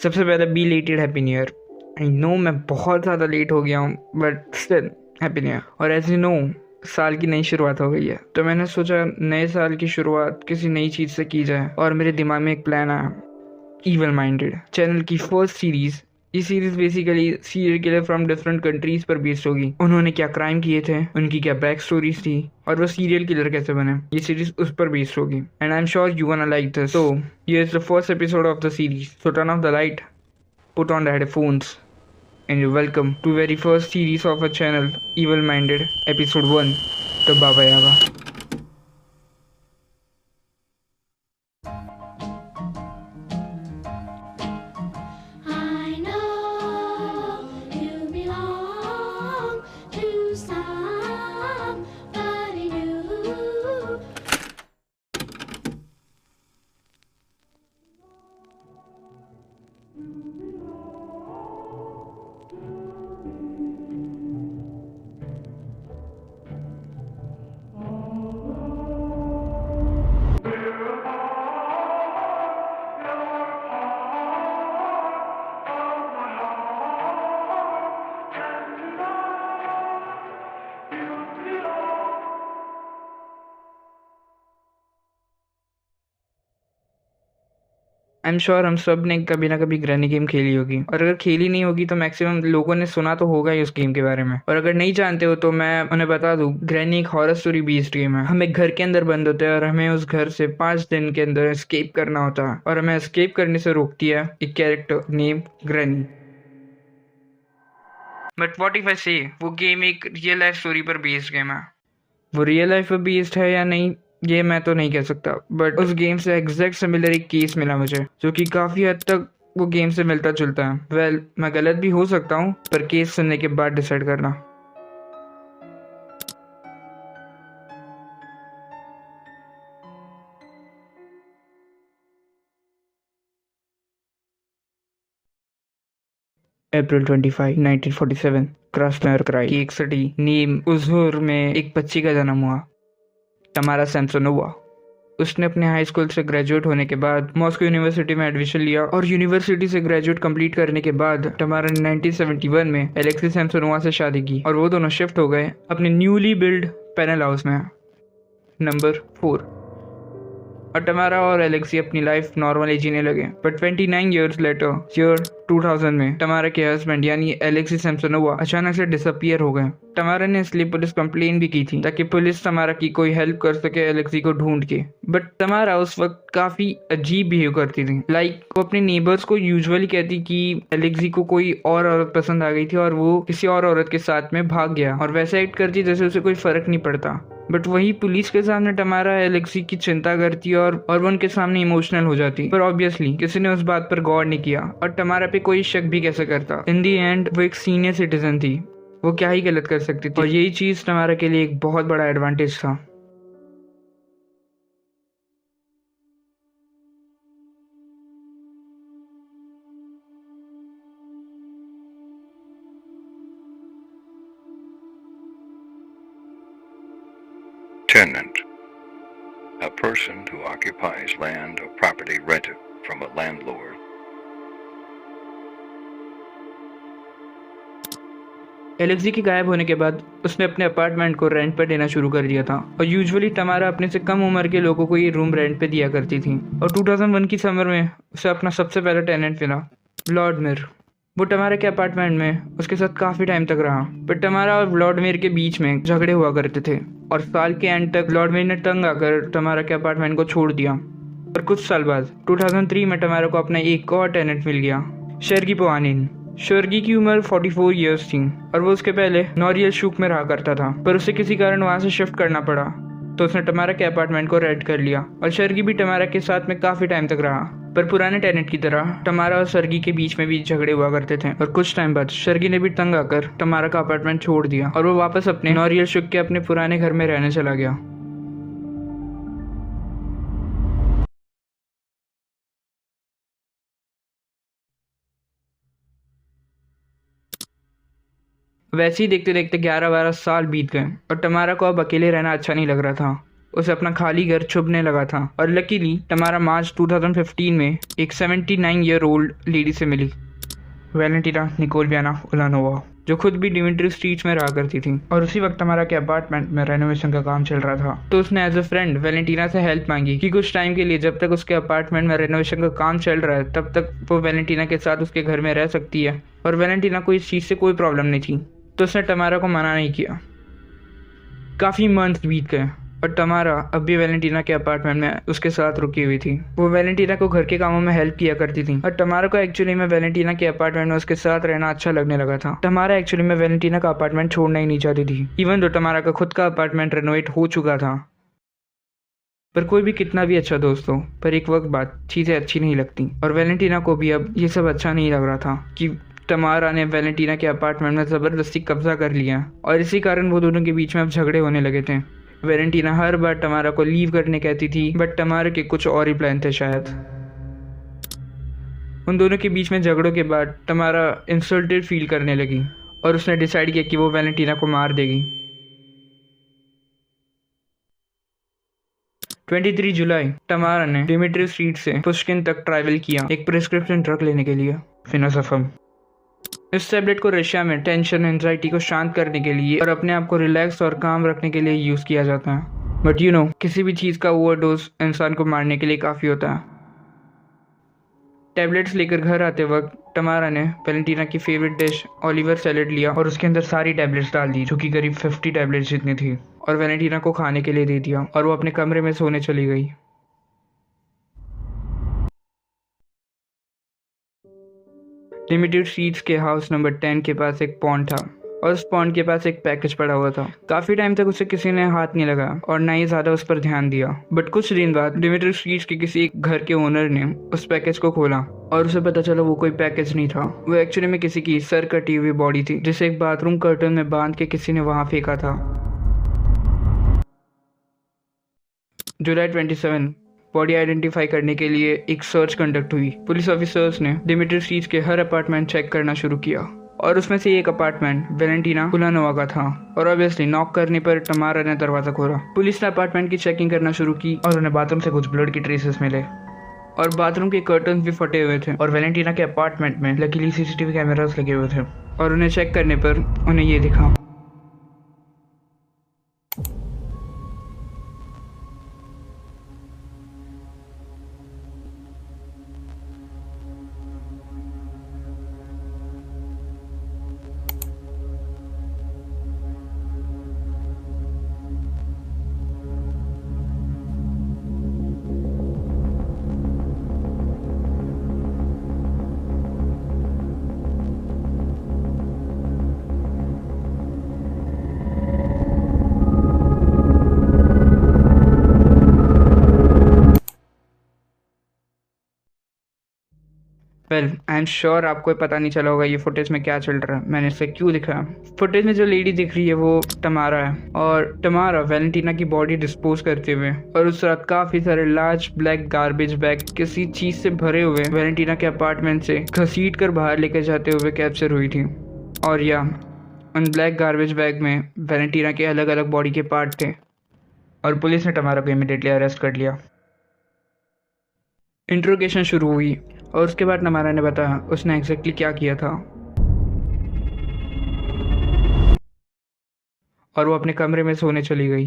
सबसे पहले belated happy new year. I know मैं बहुत ज़्यादा लेट हो गया हूँ, but still happy new year. और एज यू नो, साल की नई शुरुआत हो गई है, तो मैंने सोचा नए साल की शुरुआत किसी नई चीज़ से की जाए, और मेरे दिमाग में एक प्लान आया। इवल माइंडेड चैनल की फर्स्ट सीरीज। ये series basically serial killer from different countries पर बेस्ड होगी। उन्होंने क्या क्राइम किए थे, उनकी क्या बैक स्टोरीज थी, और वो सीरियल किलर कैसे बने, ये सीरीज उस पर बेस्ड होगी। And I am sure you वांना like this. So here is the first episode of the series. So turn off the light, put on the headphones, and you're welcome to very first series of a channel, Evil Minded, episode 1, the Baba Yaga. I know you belong to somebody new. I am sure हम सब ने कभी ना कभी granny game खेली होगी, और अगर खेली नहीं होगी तो मैक्सिमम लोगों ने सुना तो होगा ही उस गेम के बारे में। और अगर नहीं जानते हो तो मैं उन्हें बता दूं, ग्रैनी एक हॉरर स्टोरी बेस्ड गेम है। हम एक घर के अंदर बंद होते हैं और हमें उस घर से 5 दिन के अंदर एस्केप करना होता है, और हमें एस्केप करने से रोकती है एक character name granny. But what if I से वो गेम एक रियल लाइफ स्टोरी पर बेस्ड गेम है। वो रियल लाइफ पर बेस्ड है या नहीं, ये मैं तो नहीं कह सकता, बट उस गेम से एग्जैक्ट सिमिलर एक केस मिला मुझे, जो कि काफ़ी हद तक वो गेम से मिलता जुलता है। वेल, मैं गलत भी हो सकता हूँ, पर केस सुनने के बाद डिसाइड करना। अप्रैल 25, 1947, क्रास्नोयर क्राई की एक सिटी नेम उज़ुर में एक बच्ची का जन्म हुआ, तमारा सैमसोनोवा। उसने अपने हाई स्कूल से ग्रेजुएट होने के बाद मॉस्को यूनिवर्सिटी में एडमिशन लिया, और यूनिवर्सिटी से ग्रेजुएट कंप्लीट करने के बाद टमारा ने 1971 में एलेक्सी सैमसोनोवा से शादी की, और वो दोनों शिफ्ट हो गए अपने न्यूली बिल्ड पेनल हाउस में, नंबर 4। और टमारा और एलेक्सी अपनी लाइफ नॉर्मली जीने लगे। बट 29 ईयर्स लेटर, ईयर 2000 में, टमारा के हस्बैंड यानी एलेक्सी सैमसोनोवा अचानक से डिसअपियर हो गए। टमारा ने इसलिए पुलिस कंप्लेन भी की थी ताकि पुलिस टमारा की कोई हेल्प कर सके एलेक्सी को ढूंढ के। बट टमारा उस वक्त काफी अजीब बिहेव करती थी। वो अपने नेबर्स को यूजुअली कहती कि एलेक्सी को कोई और औरत पसंद आ गई थी और वो किसी और औरत के साथ में भाग गया, और वैसा एक्ट करती जैसे उसे कोई फर्क नहीं पड़ता। बट वही पुलिस के सामने टमारा एलेक्सी की चिंता करती और वो उनके सामने इमोशनल हो जाती। पर ऑब्वियसली किसी ने उस बात पर गौर नहीं किया, और टमारा पे कोई शक भी कैसे करता। इन दी एंड वो एक सीनियर सिटीजन थी, वो क्या ही गलत कर सकती थी, और यही चीज टमारा के लिए एक बहुत बड़ा एडवांटेज था। Tenant, a person who occupies land or property rented from a landlord. Alexei के गायब होने के बाद उसने अपने अपार्टमेंट को रेंट पर देना शुरू कर दिया था, और यूजुअली टमारा अपने से कम उम्र के लोगों को ये रूम रेंट पे दिया करती थी। और 2001 की समर में उसे अपना सबसे पहला टेनेंट मिला, व्लादिमीर। वो टमारा के अपार्टमेंट में उसके साथ काफी टाइम तक रहा, पर टमारा और व्लादिमीर के बीच में झगड़े हुआ करते थे, और साल के एंड तक व्लादिमीर ने तंग आकर टमारा के अपार्टमेंट को छोड़ दिया। और कुछ साल बाद 2003 में टमारा को अपना एक और टेनेंट मिल गया, शेरगी पोवानिन। शेरगी की उम्र 44 इयर्स थी, और वो उसके पहले नॉरियल शुक में रहा करता था, पर उसे किसी कारण वहां से शिफ्ट करना पड़ा, तो उसने टमारा के अपार्टमेंट को रेंट कर लिया। और शेरगी भी टमारा के साथ में काफी टाइम तक रहा, पर पुराने टेनेंट की तरह टमारा और शेरगी के बीच में भी झगड़े हुआ करते थे। और कुछ टाइम बाद शेरगी ने भी तंग आकर टमारा का अपार्टमेंट छोड़ दिया, और वो वापस अपने नॉरियल शुक के अपने पुराने घर में रहने चला गया। वैसे ही देखते देखते 11-12 साल बीत गए, और टमारा को अब अकेले रहना अच्छा नहीं लग रहा था। उसे अपना खाली घर चुभने लगा था और लकीली तमारा मार्च 2015 में एक 79 ईयर ओल्ड लेडी से मिली, वैलेंटीना निकोलियाना उलानोवा, जो खुद भी डिमिट्री स्ट्रीट्स में रहा करती थी। और उसी वक्त हमारा के अपार्टमेंट में रेनोवेशन का काम चल रहा था, तो उसने एज अ फ्रेंड वैलेंटीना से हेल्प मांगी कि कुछ टाइम के लिए, जब तक उसके अपार्टमेंट में रेनोवेशन का काम चल रहा है, तब तक वो वैलेंटीना के साथ उसके घर में रह सकती है। और वैलेंटीना को इस चीज़ से कोई प्रॉब्लम नहीं थी, तो उसने तमारा को मना नहीं किया। काफ़ी मंथ बीत गए और तमारा अब भी वैलेंटीना के अपार्टमेंट में उसके साथ रुकी हुई थी। वो वैलेंटीना को घर के कामों में हेल्प किया करती थी और तमारा को एक्चुअली में वैलेंटीना के अपार्टमेंट में उसके साथ रहना अच्छा लगने लगा था। तमारा एक्चुअली में वैलेंटीना का अपार्टमेंट छोड़ना ही नहीं चाहती थी, इवन दो तमारा का खुद का अपार्टमेंट रेनोवेट हो चुका था। पर कोई भी कितना भी अच्छा दोस्त हो, पर एक वक्त बाद चीज़ें अच्छी नहीं लगती और वैलेंटीना को भी अब ये सब अच्छा नहीं लग रहा था कि तमारा ने वैलेंटीना के अपार्टमेंट में ज़बरदस्ती कब्जा कर लिया और इसी कारण वो दोनों के बीच में अब झगड़े होने लगे थे। वैलेंटीना हर बार तमारा को लीव करने कहती थी, बट तमारा के कुछ और ही प्लान थे शायद। उन दोनों के बीच में झगड़ों के बाद तमारा इंसल्टेड फील करने लगी और उसने डिसाइड किया कि वो वैलेंटीना को मार देगी। 23 जुलाई तमारा ने डिमिट्री स्ट्रीट से पुष्किन तक ट्रैवल किया एक प्रिस्क्रिप्शन ड्रग लेने के लिए, फिनोसफम। इस टैबलेट को रशिया में टेंशन एंजाइटी को शांत करने के लिए और अपने आप को रिलैक्स और काम रखने के लिए यूज़ किया जाता है। बट किसी भी चीज़ का ओवरडोज इंसान को मारने के लिए काफ़ी होता है। टैबलेट्स लेकर घर आते वक्त तमारा ने वैलेंटीना की फेवरेट डिश ओलिवर सैलेड लिया और उसके अंदर सारी टैबलेट्स डाल दी, जो कि करीब 50 टैबलेट्स जितनी थी, और वैलेंटीना को खाने के लिए दे दिया और वो अपने कमरे में सोने चली गई। लिमिटेड स्ट्रीट्स के हाउस नंबर 10 के पास एक पॉन्ड था और उस पॉन्ड के पास एक पैकेज पड़ा हुआ था। काफी टाइम तक उसे किसी ने हाथ नहीं लगाया और ना ही ज्यादा उस पर ध्यान दिया। बट कुछ दिन बाद लिमिटेड स्ट्रीट्स के किसी एक घर के ओनर ने उस पैकेज को खोला और उसे पता चला वो कोई पैकेज नहीं था, वो एक्चुअली में किसी की सर कटी हुई बॉडी थी, जिसे एक बाथरूम कर्टन में बांध के किसी ने वहां फेंका था। जुलाई 27 बॉडी आइडेंटिफाई करने के लिए एक सर्च कंडक्ट हुई। पुलिस ऑफिसर्स ने डिमिट्री स्ट्रीट्स के हर अपार्टमेंट चेक करना शुरू किया और उसमें से एक अपार्टमेंट वैलेंटीना उलानोवा का था और ऑब्वियसली नॉक करने पर तमारा ने दरवाजा खोला। पुलिस ने अपार्टमेंट की चेकिंग करना शुरू की और उन्हें बाथरूम से कुछ ब्लड की ट्रेसेस मिले और बाथरूम के कर्टन्स भी फटे हुए थे और वैलेंटीना के अपार्टमेंट में लकीली सीसीटीवी कैमरास लगे हुए थे और उन्हें चेक करने पर उन्हें ये दिखा। वेल, आई एम श्योर आपको पता नहीं चला होगा ये फुटेज में क्या चल रहा है, मैंने इसे क्यों दिखाया। फुटेज में जो लेडी दिख रही है वो तमारा है और तमारा वैलेंटीना की बॉडी डिस्पोज करते हुए और उस रात काफी सारे लार्ज ब्लैक गार्बेज बैग किसी चीज से भरे हुए वैलेंटीना के अपार्टमेंट से घसीट कर बाहर लेकर जाते हुए कैप्चर हुई थी। और या उन ब्लैक गार्बेज बैग में वैलेंटीना के अलग अलग बॉडी के पार्ट थे और पुलिस ने तमारा को इमीडिएटली अरेस्ट कर लिया। इंट्रोगेशन शुरू हुई और उसके बाद तमारा ने बताया उसने एग्जैक्टली क्या किया था और वो अपने कमरे में सोने चली गई।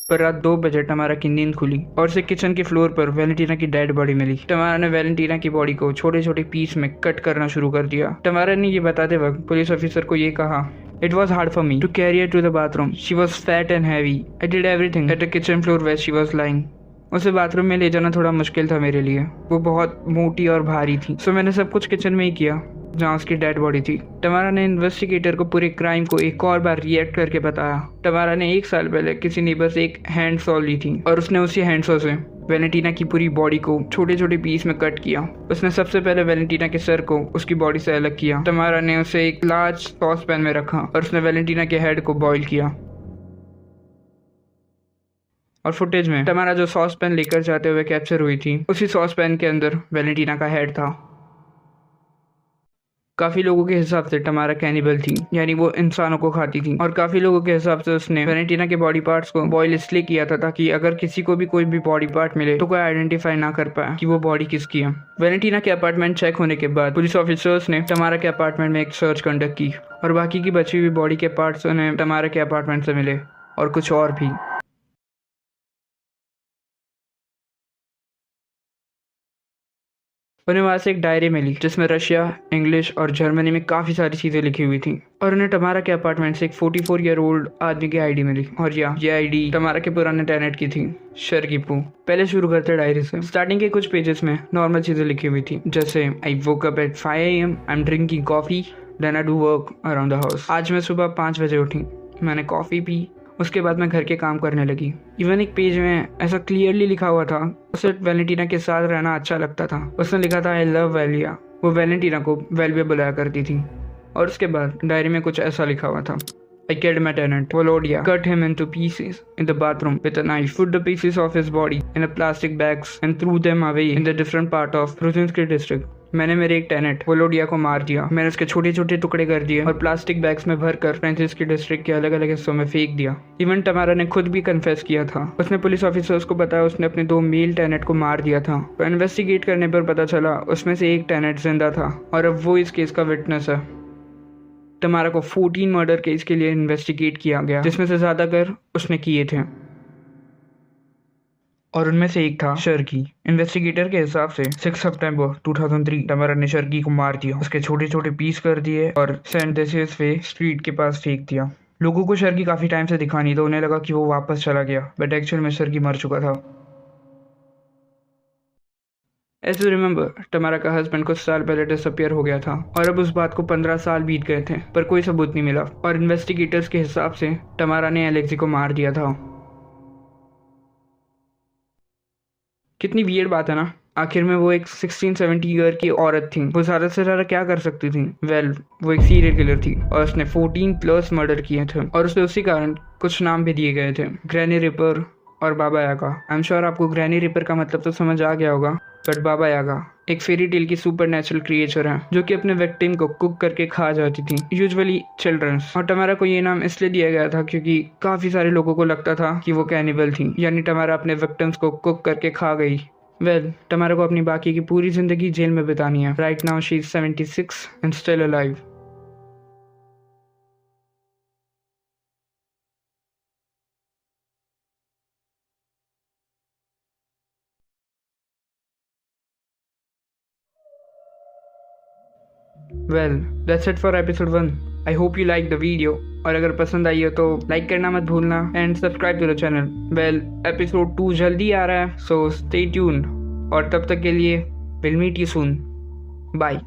पर रात 2 बजे तमारा की नींद खुली और उसे किचन के फ्लोर पर वैलेंटीना की डेड बॉडी मिली। तमारा ने वैलेंटीना की बॉडी को छोटे छोटे पीस में कट करना शुरू कर दिया। तमारा ने ये बताते वक्त पुलिस ऑफिसर को ये कहा, It was hard for me to carry her to the bathroom. She was fat and heavy. I did everything at the kitchen floor where she was lying. उसे बाथरूम में ले जाना थोड़ा मुश्किल था मेरे लिए, वो बहुत मोटी और भारी थी, सो मैंने सब कुछ किचन में ही किया जहाँ उसकी डेड बॉडी थी। तमारा ने इन्वेस्टिगेटर को पूरे क्राइम को एक और बार रिएक्ट करके बताया। तमारा ने 1 साल पहले किसी नेबर से एक हैंड सॉ ली थी और उसने उसी हैंड सॉ से वैलेंटीना की पूरी बॉडी को छोटे छोटे पीस में कट किया। उसने सबसे पहले वैलेंटीना के सर को उसकी बॉडी से अलग किया। तमारा ने उसे एक लार्ज सॉस पैन में रखा और उसने वैलेंटीना के हेड को बॉईल किया। और फुटेज में तमारा जो सॉस पैन लेकर जाते हुए कैप्चर हुई थी, उसी सॉस पैन के अंदर वैलेंटीना का हेड था। काफी लोगों के हिसाब से टमारा कैनिबल थी, यानी वो इंसानों को खाती थी, और काफी लोगों के हिसाब से उसने वेलेंटीना के बॉडी पार्ट्स को बॉयल इसलिए किया था ताकि अगर किसी को भी कोई भी बॉडी पार्ट मिले तो कोई आइडेंटिफाई ना कर पाए कि वो बॉडी किसकी है। वेलेंटीना के अपार्टमेंट चेक होने के बाद पुलिस ऑफिसर्स ने टमारा के अपार्टमेंट में एक सर्च कंडक्ट की और बाकी की बची हुई बॉडी के पार्ट्स उन्हें टमारा के अपार्टमेंट से मिले और कुछ और भी। उन्हें वहां से एक डायरी मिली जिसमें रशिया, इंग्लिश और जर्मनी में काफी सारी चीजें लिखी हुई थी, और उन्हें टमारा के अपार्टमेंट से एक 44 ईयर ओल्ड आदमी की आईडी मिली, और ये आईडी टमारा के पुराने टेनेंट की थी, शर्गिपू। पहले शुरू करते डायरी से। स्टार्टिंग के कुछ पेजेस में नॉर्मल चीजें लिखी हुई थी, जैसे I woke up at 5 AM, I am drinking coffee, then I do work around the house. आज मैं सुबह 5 बजे उठी, मैंने कॉफी पी, उसके बाद मैं घर के काम करने लगी। इवन एक पेज में ऐसा क्लियरली लिखा हुआ था उसे वेलेंटीना के साथ रहना अच्छा लगता था। उसने लिखा था आई लव वेलिया। वो वेलेंटीना को वेलविया बुलाया करती थी। और उसके बाद डायरी में कुछ ऐसा लिखा हुआ था, I killed my tenant, Volodia, cut him into pieces in the bathroom with a knife, put the pieces of his body in a plastic bags and threw them away in the different part of Ruzinski district. मैंने मेरे एक tenant वोलोडिया को मार दिया। मैंने उसके छोटे छोटे टुकड़े कर दिए और प्लास्टिक बैग्स में भरकर फ्रांसिस्की डिस्ट्रिक्ट के अलग अलग हिस्सों में फेंक दिया। इवन टमारा ने खुद भी कन्फेस किया था। उसने पुलिस ऑफिसर्स को बताया उसने अपने 2 मेल टेनेंट को मार दिया था। तो इन्वेस्टिगेट करने पर पता चला उसमें से एक टेनेंट जिंदा था और अब वो इस केस का विटनेस है। टमारा को 14 मर्डर केस के लिए इन्वेस्टिगेट किया गया, जिसमें से ज्यादातर उसने किए थे, और उनमें से एक था शर्गी। इन्वेस्टिगेटर के हिसाब से 6 सितंबर 2003 टमारा ने शर्गी को मार दिया, उसके छोटे छोटे पीस कर दिए और सेंट देसियस वे स्ट्रीट के पास फेंक दिया। लोगों को शर्गी काफी टाइम से दिखा नहीं, तो उन्हें लगा कि वो वापस चला गया, बट एक्चुअल में शर्गी मर चुका था। As you remember, टमारा का हस्बैंड कुछ साल पहले डिसअपियर हो गया था और अब उस बात को 15 साल बीत गए थे, पर कोई सबूत नहीं मिला, और इन्वेस्टिगेटर्स के हिसाब से टमारा ने एलेक्सी को मार दिया था। कितनी वियर्ड बात है ना। आखिर में वो एक 16-17 ईयर की औरत थी, वो ज़्यादा से ज़्यादा क्या कर सकती थी? वो एक सीरियल किलर थी और उसने 14+ मर्डर किए थे, और उसे उसी कारण कुछ नाम भी दिए गए थे, ग्रैनी रिपर और बाबा यागा। आई एम श्योर आपको ग्रैनी रिपर का मतलब तो समझ आ गया होगा, बट बाबा यागा एक फेरी टेल की सुपर नेचुरल क्रिएचर है जो कि अपने विक्टिम को कुक करके खा जाती थी, यूजुअली चिल्ड्रंस। और टमारा को ये नाम इसलिए दिया गया था क्योंकि काफी सारे लोगों को लगता था कि वो कैनिबल थी, यानी टमारा अपने विक्टिम्स को कुक करके खा गई। टमारा को अपनी बाकी की पूरी जिंदगी जेल में बितानी है। Right now she is 76 and still alive. Well, that's it for episode 1. I hope you liked the video. और अगर पसंद आई हो तो लाइक करना मत भूलना and subscribe to the channel. Well, episode 2 जल्दी आ रहा है, सो स्टे ट्यून, और तब तक के लिए will meet you soon. Bye.